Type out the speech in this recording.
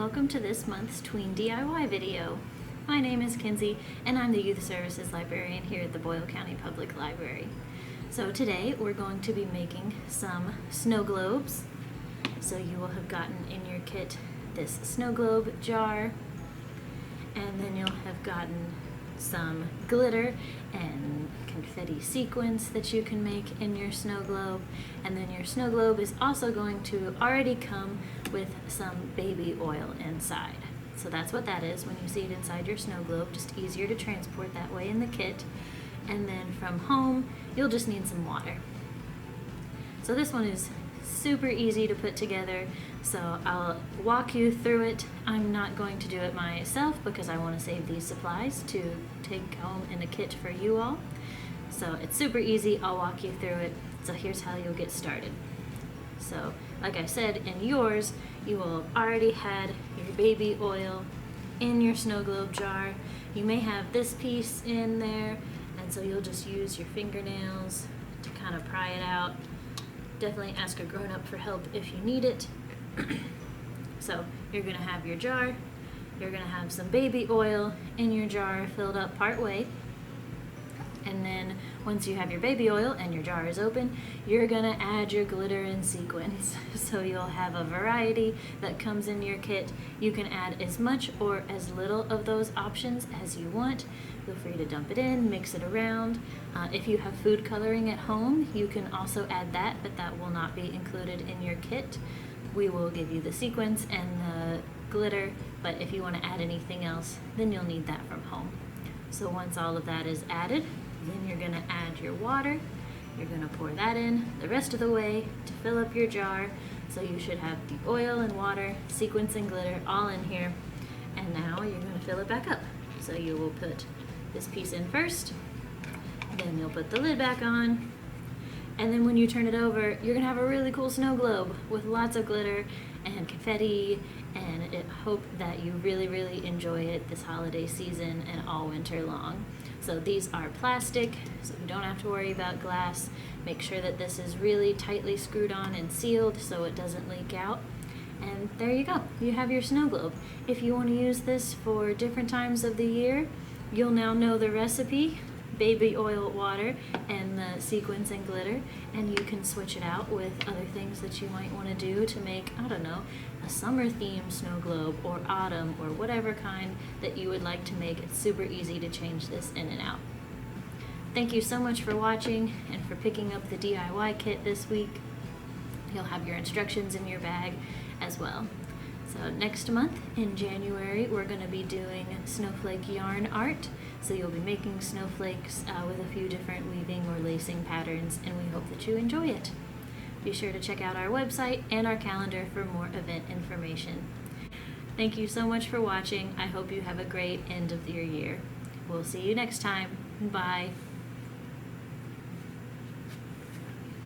welcome to this month's Tween DIY video. My name is Kinsey and I'm the Youth Services Librarian here at the Boyle County Public Library. So today we're going to be making some snow globes. So you will have gotten in your kit this snow globe jar, and then you'll have gotten some glitter and confetti sequins that you can make in your snow globe, and then your snow globe is also going to already come with some baby oil inside. So that's what that is when you see it inside your snow globe, just easier to transport that way in the kit. And then from home you'll just need some water. So this one is super easy to put together, so I'll walk you through it. I'm not going to do it myself because I want to save these supplies to take home in a kit for you all. So it's super easy, I'll walk you through it. So here's how you'll get started. So like I said, in yours you will have already had your baby oil in your snow globe jar. You may have this piece in there, and so you'll just use your fingernails to kind of pry it out. Definitely ask a grown-up for help if you need it. So you're gonna have your jar, you're gonna have some baby oil in your jar filled up part way, and then once you have your baby oil and your jar is open, you're gonna add your glitter and sequins. So you'll have a variety that comes in your kit. You can add as much or as little of those options as you want. Feel free to dump it in, mix it around. If you have food coloring at home, you can also add that, but that will not be included in your kit. We will give you the sequins and the glitter, but if you want to add anything else, then you'll need that from home. So once all of that is added, then you're gonna add your water. You're gonna pour that in the rest of the way to fill up your jar. So you should have the oil and water, sequins and glitter all in here. And now you're gonna fill it back up. So you will put this piece in first, then you'll put the lid back on, and then when you turn it over, you're gonna have a really cool snow globe with lots of glitter and confetti, and I hope that you really enjoy it this holiday season and all winter long. So these are plastic, so you don't have to worry about glass. Make sure that this is really tightly screwed on and sealed so it doesn't leak out. And there you go, you have your snow globe. If you want to use this for different times of the year, you'll now know the recipe, baby oil, water, and the sequins and glitter, and you can switch it out with other things that you might want to do to make, I don't know, a summer themed snow globe or autumn or whatever kind that you would like to make. It's super easy to change this in and out. Thank you so much for watching and for picking up the DIY kit this week. You'll have your instructions in your bag as well. So next month in January, we're going to be doing snowflake yarn art. So you'll be making snowflakes with a few different weaving or lacing patterns, and we hope that you enjoy it. Be sure to check out our website and our calendar for more event information. Thank you so much for watching. I hope you have a great end of your year. We'll see you next time. Bye.